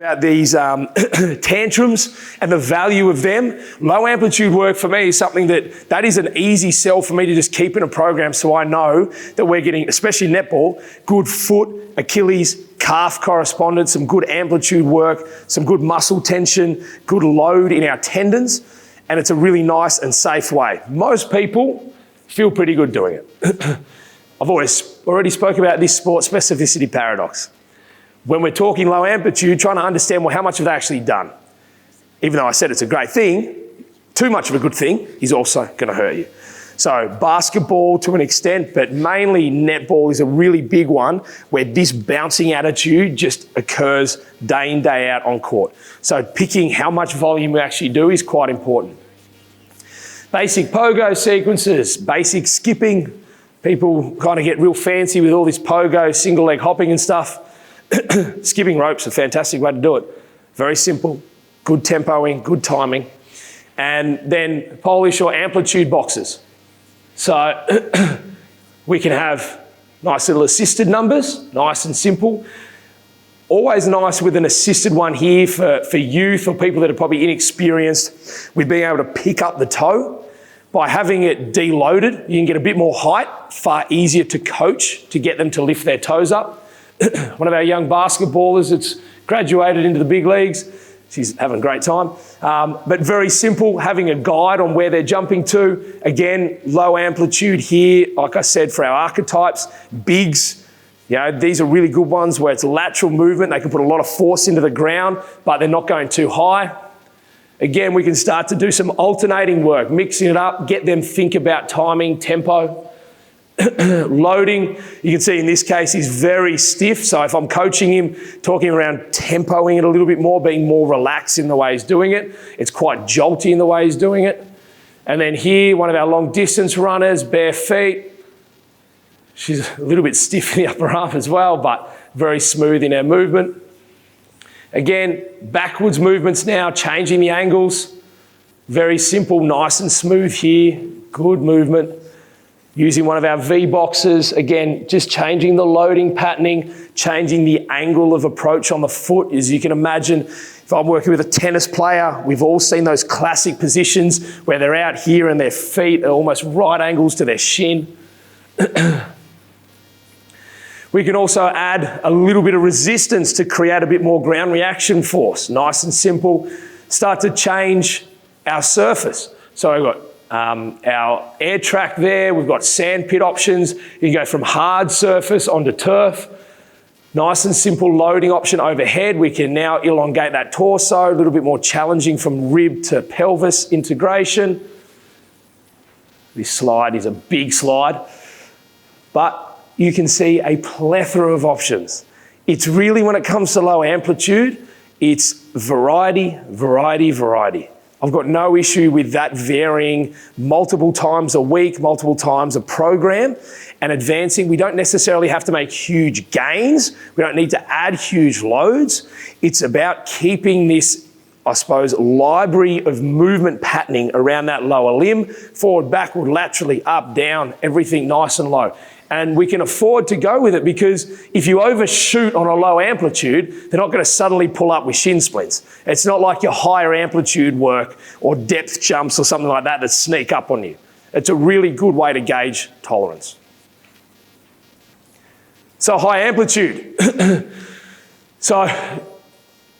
About these tantrums and the value of them. Low amplitude work for me is something that is an easy sell for me to just keep in a program, so I know that we're getting, especially netball, good foot, Achilles, calf correspondence, some good amplitude work, some good muscle tension, good load in our tendons, and it's a really nice and safe way. Most people feel pretty good doing it. I've already spoken about this sport specificity paradox. When we're talking low amplitude, trying to understand, well, how much have they actually done? Even though I said it's a great thing, too much of a good thing is also going to hurt you. So basketball to an extent, but mainly netball is a really big one where this bouncing attitude just occurs day in, day out on court. So picking how much volume we actually do is quite important. Basic pogo sequences, basic skipping. People kind of get real fancy with all this pogo, single leg hopping and stuff. Skipping rope's a fantastic way to do it. Very simple, good tempoing, good timing. And then Polish or amplitude boxes. So we can have nice little assisted numbers, nice and simple. Always nice with an assisted one here for youth or people that are probably inexperienced with being able to pick up the toe. By having it deloaded, you can get a bit more height, far easier to coach to get them to lift their toes up. One of our young basketballers that's graduated into the big leagues. She's having a great time. But very simple, having a guide on where they're jumping to. Again, low amplitude here, like I said, for our archetypes. Bigs, these are really good ones where it's lateral movement. They can put a lot of force into the ground, but they're not going too high. Again, we can start to do some alternating work, mixing it up, get them think about timing, tempo. Loading, you can see in this case he's very stiff, so if I'm coaching him, talking around tempoing it a little bit more, being more relaxed in the way he's doing it, it's quite jolty in the way he's doing it. And then here, one of our long distance runners, bare feet. She's a little bit stiff in the upper arm as well, but very smooth in her movement. Again, backwards movements now, changing the angles. Very simple, nice and smooth here, good movement. Using one of our V boxes, again, just changing the loading patterning, changing the angle of approach on the foot. As you can imagine, if I'm working with a tennis player, we've all seen those classic positions where they're out here and their feet are almost right angles to their shin. We can also add a little bit of resistance to create a bit more ground reaction force. Nice and simple. Start to change our surface. So we've got our air track there, we've got sand pit options. You can go from hard surface onto turf. Nice and simple loading option overhead. We can now elongate that torso, a little bit more challenging from rib to pelvis integration. This slide is a big slide, but you can see a plethora of options. It's really, when it comes to low amplitude, it's variety, variety, variety. I've got no issue with that varying multiple times a week, multiple times a program, and advancing. We don't necessarily have to make huge gains. We don't need to add huge loads. It's about keeping this, I suppose, library of movement patterning around that lower limb, forward, backward, laterally, up, down, everything nice and low. And we can afford to go with it because if you overshoot on a low amplitude, they're not going to suddenly pull up with shin splints. It's not like your higher amplitude work or depth jumps or something like that sneak up on you. It's a really good way to gauge tolerance. So high amplitude. So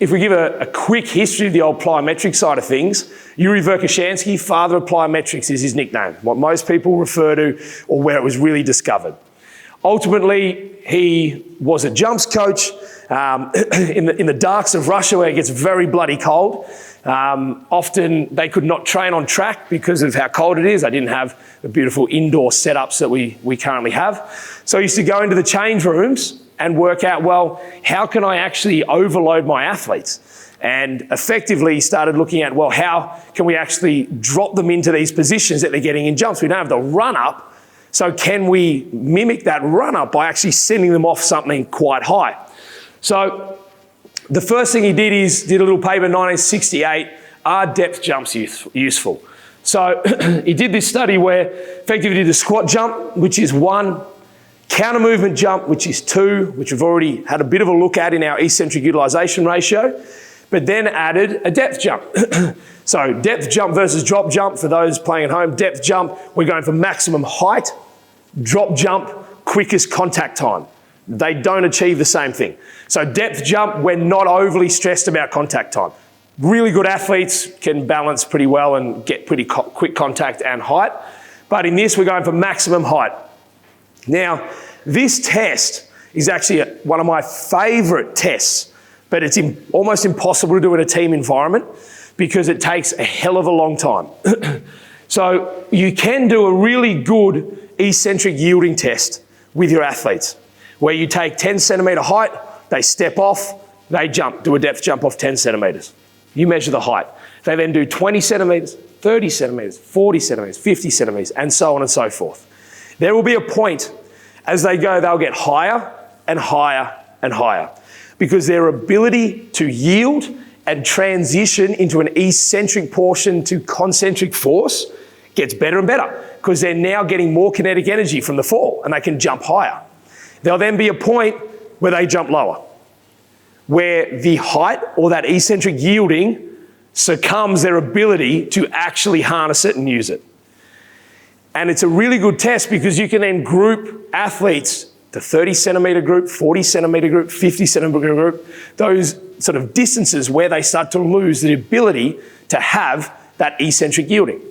if we give a quick history of the old plyometric side of things, Yuri Verkhoshansky, father of plyometrics, is his nickname, what most people refer to, or where it was really discovered. Ultimately, he was a jumps coach in the darks of Russia where it gets very bloody cold. Often they could not train on track because of how cold it is. They didn't have the beautiful indoor setups that we currently have. So he used to go into the change rooms and work out, well, how can I actually overload my athletes? And effectively started looking at, well, how can we actually drop them into these positions that they're getting in jumps? We don't have the run up, so can we mimic that run up by actually sending them off something quite high? So the first thing he did is did a little paper, 1968, are depth jumps useful? So he did this study where effectively did a squat jump, which is one Counter movement jump, which is 2, which we've already had a bit of a look at in our eccentric utilization ratio, but then added a depth jump. So depth jump versus drop jump, for those playing at home, depth jump, we're going for maximum height. Drop jump, quickest contact time. They don't achieve the same thing. So depth jump, we're not overly stressed about contact time. Really good athletes can balance pretty well and get pretty quick contact and height. But in this, we're going for maximum height. Now, this test is actually one of my favorite tests, but it's almost impossible to do in a team environment because it takes a hell of a long time. So you can do a really good eccentric yielding test with your athletes, where you take 10 centimetre height, they step off, they jump, do a depth jump off 10 centimetres. You measure the height. They then do 20 centimetres, 30 centimetres, 40 centimetres, 50 centimetres, and so on and so forth. There will be a point as they go, they'll get higher and higher and higher because their ability to yield and transition into an eccentric portion to concentric force gets better and better because they're now getting more kinetic energy from the fall and they can jump higher. There'll then be a point where they jump lower, where the height or that eccentric yielding succumbs their ability to actually harness it and use it. And it's a really good test because you can then group athletes to 30 centimetre group, 40 centimetre group, 50 centimetre group, those sort of distances where they start to lose the ability to have that eccentric yielding.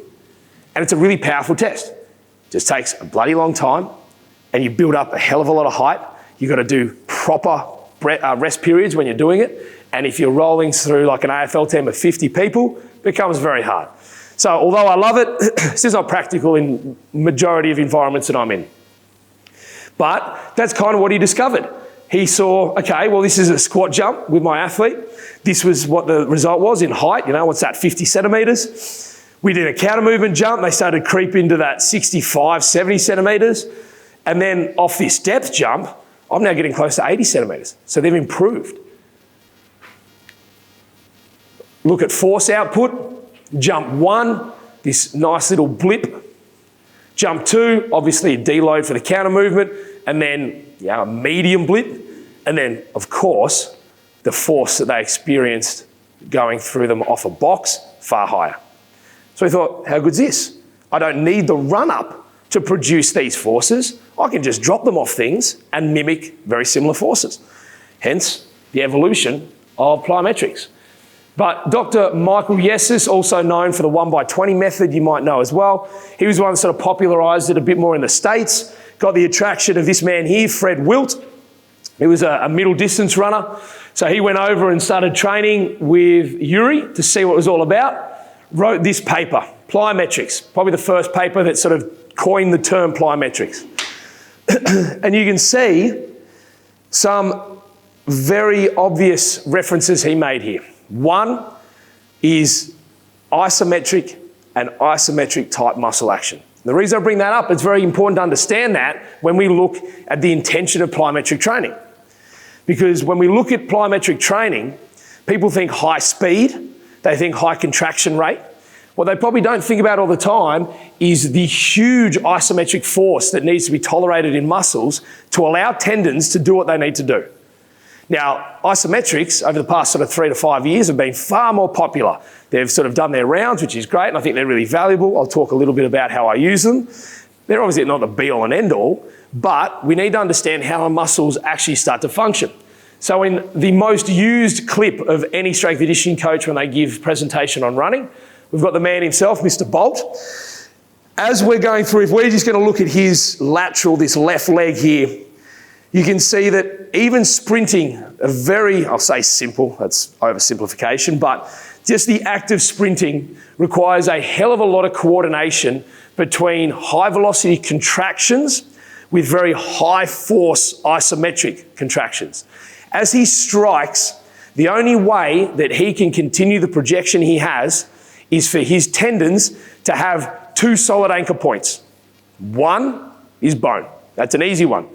And it's a really powerful test. It just takes a bloody long time and you build up a hell of a lot of height. You've got to do proper rest periods when you're doing it. And if you're rolling through like an AFL team of 50 people, it becomes very hard. So although I love it, it's not practical in majority of environments that I'm in. But that's kind of what he discovered. He saw, okay, well, this is a squat jump with my athlete. This was what the result was in height. You know, what's that, 50 centimetres? We did a counter movement jump. They started to creep into that 65, 70 centimetres. And then off this depth jump, I'm now getting close to 80 centimetres. So they've improved. Look at force output. Jump 1, this nice little blip. Jump 2, obviously a deload for the counter movement, and then a medium blip. And then, of course, the force that they experienced going through them off a box, far higher. So we thought, how good's this? I don't need the run-up to produce these forces. I can just drop them off things and mimic very similar forces. Hence, the evolution of plyometrics. But Dr. Michael Yessis, also known for the 1x20 method, you might know as well. He was the one that sort of popularised it a bit more in the States. Got the attraction of this man here, Fred Wilt. He was a middle distance runner. So he went over and started training with Yuri to see what it was all about. Wrote this paper, Plyometrics, probably the first paper that sort of coined the term plyometrics. And you can see some very obvious references he made here. One is isometric and isometric type muscle action. The reason I bring that up, it's very important to understand that when we look at the intention of plyometric training. Because when we look at plyometric training, people think high speed, they think high contraction rate. What they probably don't think about all the time is the huge isometric force that needs to be tolerated in muscles to allow tendons to do what they need to do. Now, isometrics over the past sort of 3 to 5 years have been far more popular. They've sort of done their rounds, which is great, and I think they're really valuable. I'll talk a little bit about how I use them. They're obviously not the be-all and end-all, but we need to understand how our muscles actually start to function. So in the most used clip of any strength and conditioning coach when they give presentation on running, we've got the man himself, Mr. Bolt. As we're going through, if we're just going to look at his lateral, this left leg here, you can see that even sprinting, a very, I'll say simple, that's oversimplification, but just the act of sprinting requires a hell of a lot of coordination between high velocity contractions with very high force isometric contractions. As he strikes, the only way that he can continue the projection he has is for his tendons to have 2 solid anchor points. One is bone. That's an easy one.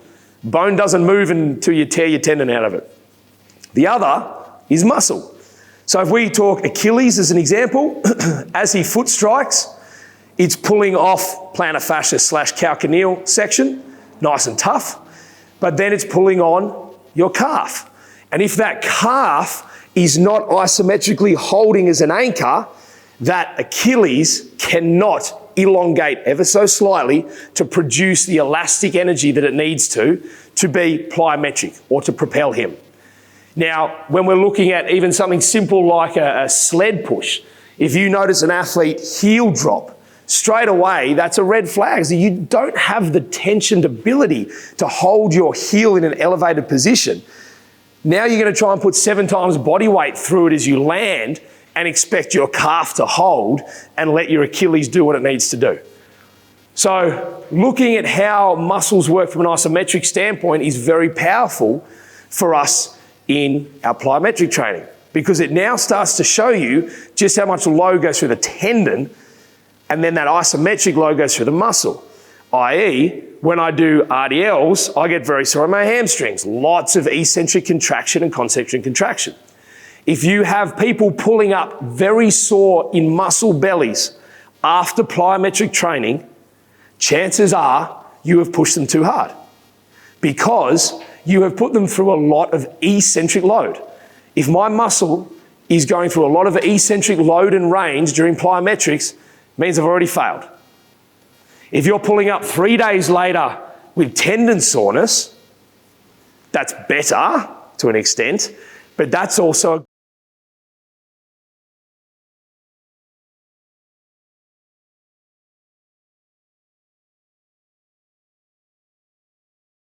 Bone doesn't move until you tear your tendon out of it. The other is muscle. So if we talk Achilles as an example, as he foot strikes, it's pulling off plantar fascia / calcaneal section, nice and tough. but then it's pulling on your calf. And if that calf is not isometrically holding as an anchor, that Achilles cannot elongate ever so slightly to produce the elastic energy that it needs to be plyometric or to propel him. Now, when we're looking at even something simple like a sled push, if you notice an athlete heel drop, straight away, that's a red flag. So you don't have the tensioned ability to hold your heel in an elevated position. Now you're going to try and put 7 times body weight through it as you land and expect your calf to hold and let your Achilles do what it needs to do. So looking at how muscles work from an isometric standpoint is very powerful for us in our plyometric training, because it now starts to show you just how much load goes through the tendon, and then that isometric load goes through the muscle. i.e., when I do RDLs, I get very sore in my hamstrings, lots of eccentric contraction and concentric contraction. If you have people pulling up very sore in muscle bellies after plyometric training, chances are you have pushed them too hard, because you have put them through a lot of eccentric load. If my muscle is going through a lot of eccentric load and range during plyometrics, it means I've already failed. If you're pulling up 3 days later with tendon soreness, that's better to an extent, but that's also